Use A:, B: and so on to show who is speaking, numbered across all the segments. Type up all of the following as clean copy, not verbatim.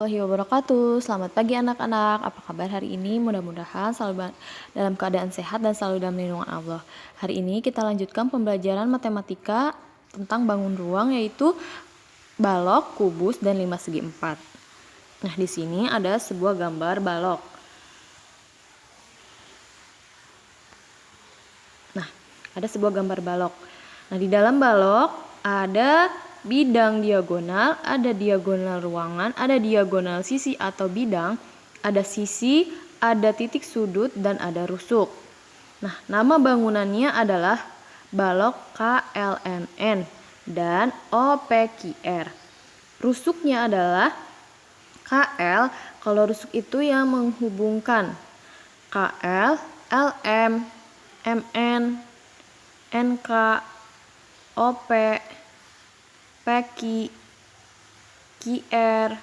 A: Warahmatullahi wabarakatuh. Selamat pagi anak-anak. Apa kabar hari ini? Mudah-mudahan selalu dalam keadaan sehat dan selalu dalam lindungan Allah. Hari ini kita lanjutkan pembelajaran matematika tentang bangun ruang, yaitu balok, kubus, dan 5 segi 4. Nah, di sini ada sebuah gambar balok. Nah, ada sebuah gambar balok. Nah, di dalam balok ada bidang diagonal, ada diagonal ruangan, ada diagonal sisi atau bidang, ada sisi, ada titik sudut, dan ada rusuk. Nah, nama bangunannya adalah balok KLMN dan OPQR. Rusuknya adalah KL, kalau rusuk itu yang menghubungkan KL, LM, MN, NK, OP, PQ, QR,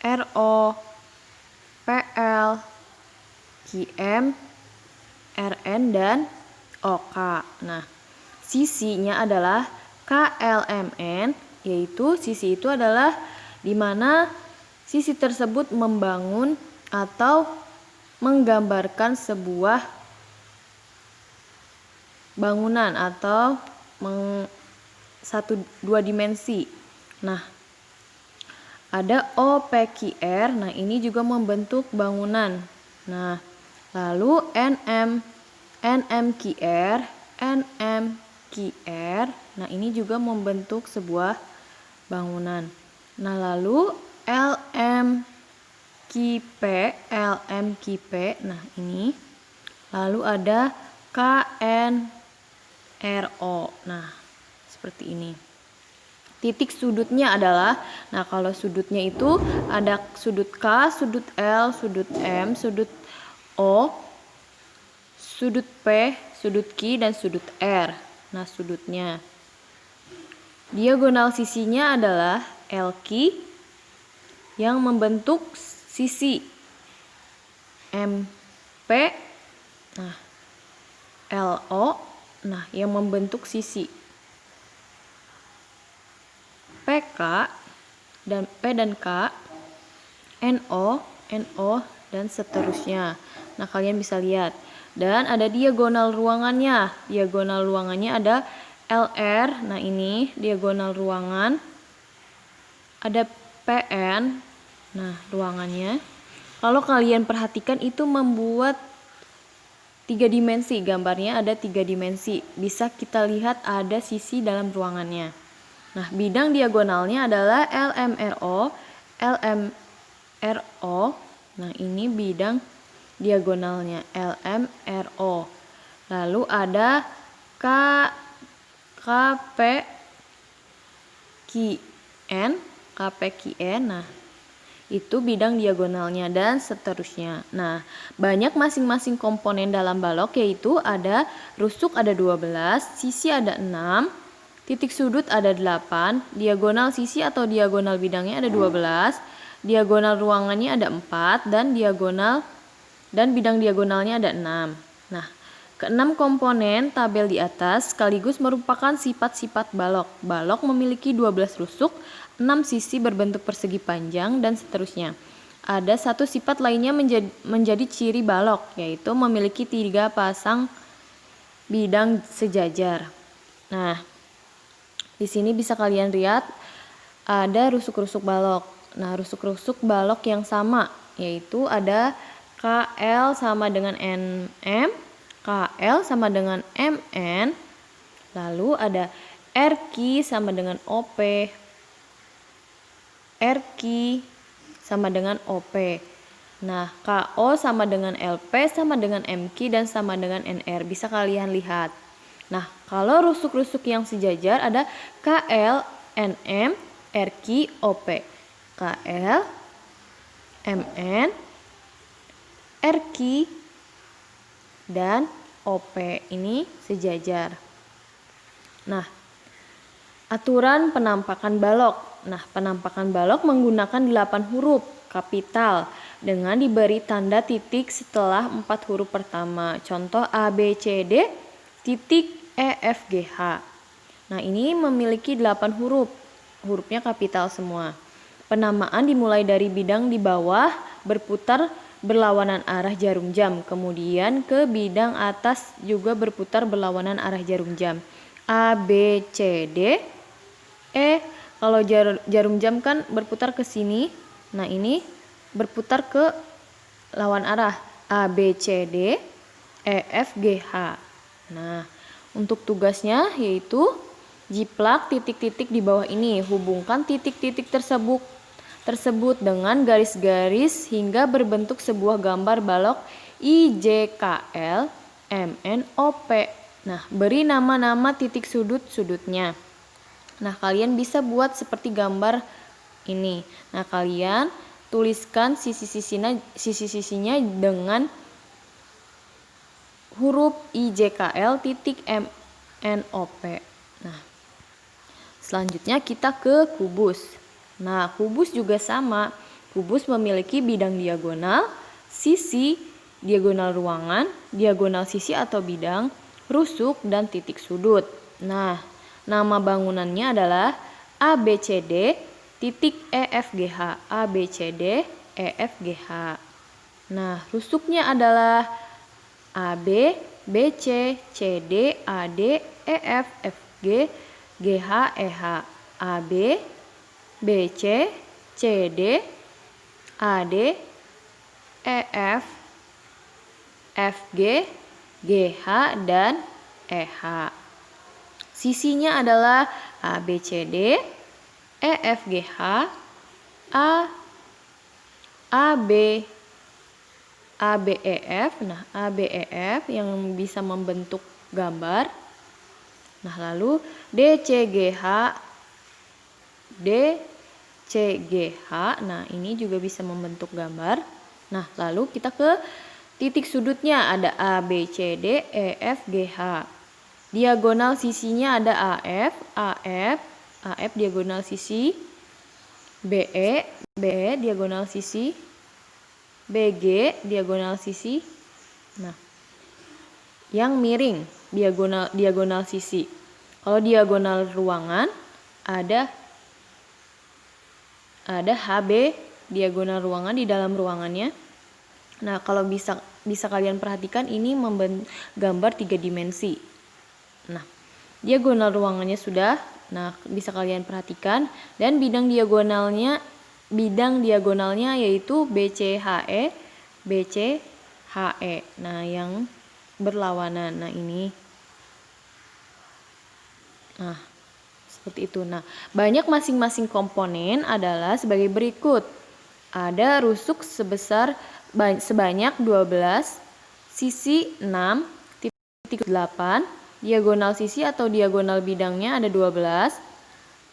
A: RO, PL, QM, RN, dan OK. Nah, sisinya adalah KLMN, yaitu sisi itu adalah di mana sisi tersebut membangun atau menggambarkan sebuah bangunan atau dua dimensi. Nah, ada OPQR. Nah, ini juga membentuk bangunan. Nah, lalu NMQR, NMQR. Nah, ini juga membentuk sebuah bangunan. Nah, lalu LMQP, LMQP. Nah, ini. Lalu ada KNRO. Nah, seperti ini. Titik sudutnya adalah, nah kalau sudutnya itu ada sudut K, sudut L, sudut M, sudut O, sudut P, sudut Q, dan sudut R. Nah, sudutnya. Diagonal sisinya adalah LQ yang membentuk sisi MP. Nah, LO, nah yang membentuk sisi PK dan P dan K, NO, NO, dan seterusnya. Nah, kalian bisa lihat. Dan ada diagonal ruangannya. Diagonal ruangannya ada LR. Nah, ini diagonal ruangan. Ada PN. Nah, ruangannya. Kalau kalian perhatikan itu membuat 3 dimensi. Gambarnya ada 3 dimensi. Bisa kita lihat ada sisi dalam ruangannya. Nah, bidang diagonalnya adalah LMRO, LMRO. Nah, ini bidang diagonalnya LMRO. Lalu ada KPQN, KPQN. Nah, itu bidang diagonalnya dan seterusnya. Nah, banyak masing-masing komponen dalam balok, yaitu ada rusuk ada 12, sisi ada 6, titik sudut ada 8, diagonal sisi atau diagonal bidangnya ada 12, diagonal ruangannya ada 4, dan bidang diagonalnya ada 6. Nah, keenam komponen tabel di atas sekaligus merupakan sifat-sifat balok. Balok memiliki 12 rusuk, 6 sisi berbentuk persegi panjang, dan seterusnya. Ada satu sifat lainnya menjadi ciri balok, yaitu memiliki 3 pasang bidang sejajar. Nah, di sini bisa kalian lihat ada rusuk-rusuk balok. Nah, rusuk-rusuk balok yang sama, yaitu ada KL sama dengan NM, KL sama dengan MN, lalu ada RQ sama dengan OP, RQ sama dengan OP. Nah, KO sama dengan LP sama dengan MQ dan sama dengan NR. Bisa kalian lihat. Nah, kalau rusuk-rusuk yang sejajar ada KL, NM, RQ, OP. KL, MN, RQ, dan OP. Ini sejajar. Nah, aturan penampakan balok. Nah, penampakan balok menggunakan 8 huruf kapital dengan diberi tanda titik setelah 4 huruf pertama. Contoh A, B, C, D, titik E, F, G, H. Nah, ini memiliki 8 huruf. Hurufnya kapital semua. Penamaan dimulai dari bidang di bawah berputar berlawanan arah jarum jam, kemudian ke bidang atas juga berputar berlawanan arah jarum jam. A, B, C, D, E. Kalau jarum jam kan berputar ke sini, nah ini berputar ke lawan arah. A, B, C, D, E, F, G, H. Nah, untuk tugasnya yaitu jiplak titik-titik di bawah ini, hubungkan titik-titik tersebut dengan garis-garis hingga berbentuk sebuah gambar balok IJKL MNOP. Nah, beri nama-nama titik sudut-sudutnya. Nah, kalian bisa buat seperti gambar ini. Nah, kalian tuliskan sisi-sisinya dengan huruf IJKL titik MNOP. Nah, selanjutnya kita ke kubus. Nah, kubus juga sama. Kubus memiliki bidang diagonal, sisi, diagonal ruangan, diagonal sisi atau bidang, rusuk, dan titik sudut. Nah, nama bangunannya adalah ABCD titik EFGH. ABCD EFGH. Nah, rusuknya adalah AB, BC, CD, AD, EF, FG, GH, EH. AB, BC, CD, AD, EF, FG, GH, dan EH. Sisinya adalah ABCD, EFGH, AB, ABEF. Nah, ABEF yang bisa membentuk gambar. Nah, lalu DCGH, DCGH. Nah, ini juga bisa membentuk gambar. Nah, lalu kita ke titik sudutnya, ada A, B, C, D, E, F, G, H. Diagonal sisinya ada AF, AF, AF diagonal sisi, BE, BE diagonal sisi, BG diagonal sisi. Nah, yang miring diagonal sisi. Kalau diagonal ruangan ada HB diagonal ruangan di dalam ruangannya. Nah, kalau bisa kalian perhatikan ini gambar 3 dimensi. Nah, diagonal ruangannya sudah. Nah, bisa kalian perhatikan, dan bidang diagonalnya yaitu BCHE, BCHE. Nah, yang berlawanan. Nah, ini. Nah, seperti itu. Nah, banyak masing-masing komponen adalah sebagai berikut. Ada rusuk sebanyak 12, sisi 6, titik 8, diagonal sisi atau diagonal bidangnya ada 12,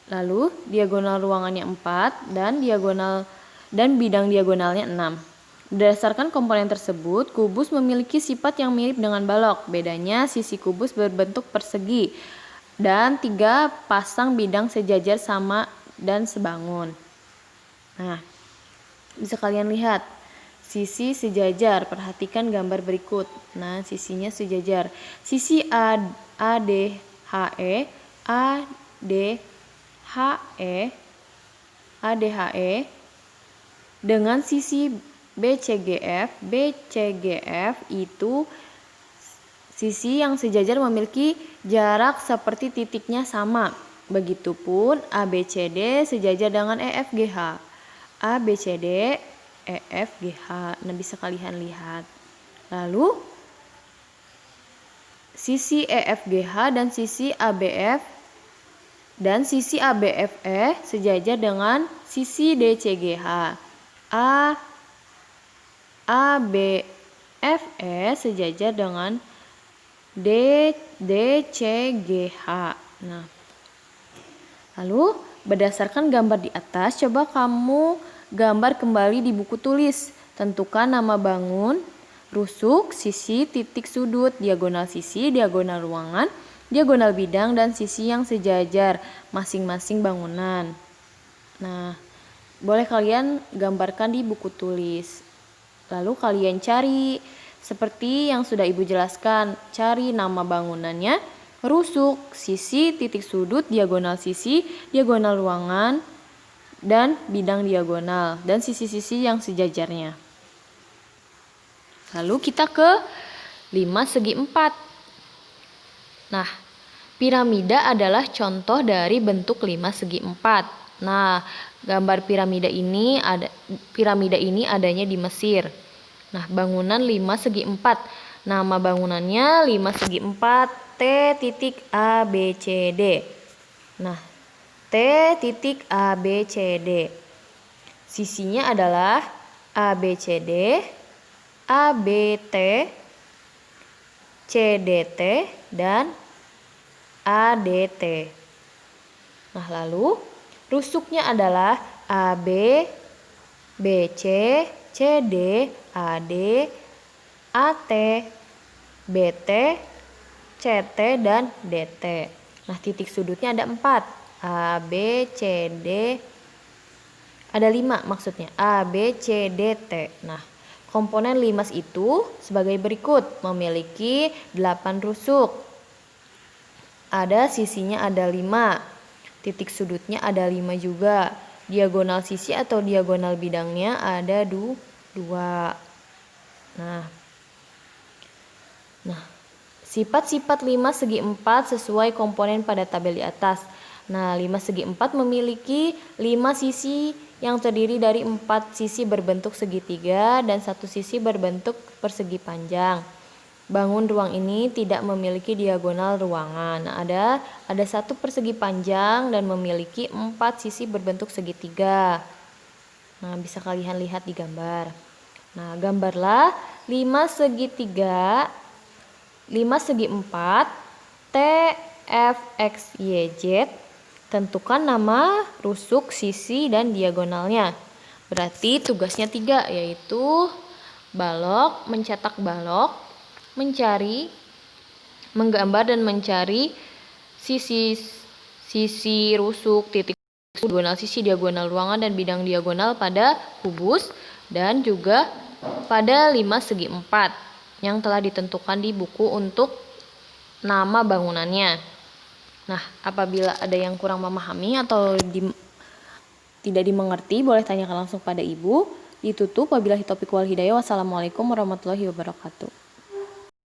A: lalu diagonal ruangannya 4, dan bidang diagonalnya 6. Berdasarkan komponen tersebut, kubus memiliki sifat yang mirip dengan balok. Bedanya sisi kubus berbentuk persegi dan 3 pasang bidang sejajar sama dan sebangun. Nah, bisa kalian lihat sisi sejajar. Perhatikan gambar berikut. Nah, sisinya sejajar. Sisi ADHE, ADHE dengan sisi BCGF itu sisi yang sejajar memiliki jarak seperti titiknya sama. Begitupun ABCD sejajar dengan EFGH. ABCD, EFGH. Nah, bisa kalian lihat. Lalu sisi EFGH dan sisi ABF dan sisi ABFE sejajar dengan sisi DCGH. ABFE sejajar dengan DCGH. Nah, lalu berdasarkan gambar di atas, coba kamu gambar kembali di buku tulis. Tentukan nama bangun, rusuk, sisi, titik sudut, diagonal sisi, diagonal ruangan, diagonal bidang, dan sisi yang sejajar masing-masing bangunan. Nah, boleh kalian gambarkan di buku tulis. Lalu kalian cari seperti yang sudah Ibu jelaskan. Cari nama bangunannya, rusuk, sisi, titik sudut, diagonal sisi, diagonal ruangan, dan bidang diagonal dan sisi-sisi yang sejajarnya. Lalu kita ke 5 segi 4. Nah, piramida adalah contoh dari bentuk 5 segi 4. Nah, gambar piramida ini adanya di Mesir. Nah, bangunan 5 segi 4. Nama bangunannya 5 segi 4 T titik A B C D. Nah, T titik A B C D. Sisinya adalah A B C D, A B T, C D T, dan A D T. Nah, lalu rusuknya adalah A B, B C, C D, A D, A T, B T, C T, dan D T. Nah, titik sudutnya ada 4. A, B, C, D. Ada 5 maksudnya. A, B, C, D, T. Nah, komponen limas itu sebagai berikut. Memiliki 8 rusuk. Ada sisinya ada 5. Titik sudutnya ada 5 juga. Diagonal sisi atau diagonal bidangnya ada 2. Nah, sifat-sifat 5 segi 4 sesuai komponen pada tabel di atas. Nah, 5 segi 4 memiliki 5 sisi yang terdiri dari 4 sisi berbentuk segitiga dan 1 sisi berbentuk persegi panjang. Bangun ruang ini tidak memiliki diagonal ruangan. Nah, ada 1 persegi panjang dan memiliki 4 sisi berbentuk segitiga. Nah, bisa kalian lihat di gambar. Nah, gambarlah 5 segitiga 5 segi 4 T, F, X, Y, Z. Tentukan nama, rusuk, sisi, dan diagonalnya. Berarti tugasnya 3, yaitu balok, mencetak balok, menggambar dan mencari sisi rusuk, titik diagonal sisi, diagonal ruangan, dan bidang diagonal pada kubus dan juga pada 5 segi 4 yang telah ditentukan di buku untuk nama bangunannya. Nah, apabila ada yang kurang memahami atau tidak dimengerti, boleh tanyakan langsung pada Ibu. Ditutup. Wabillahi taufiq wal hidayah. Wassalamualaikum warahmatullahi wabarakatuh.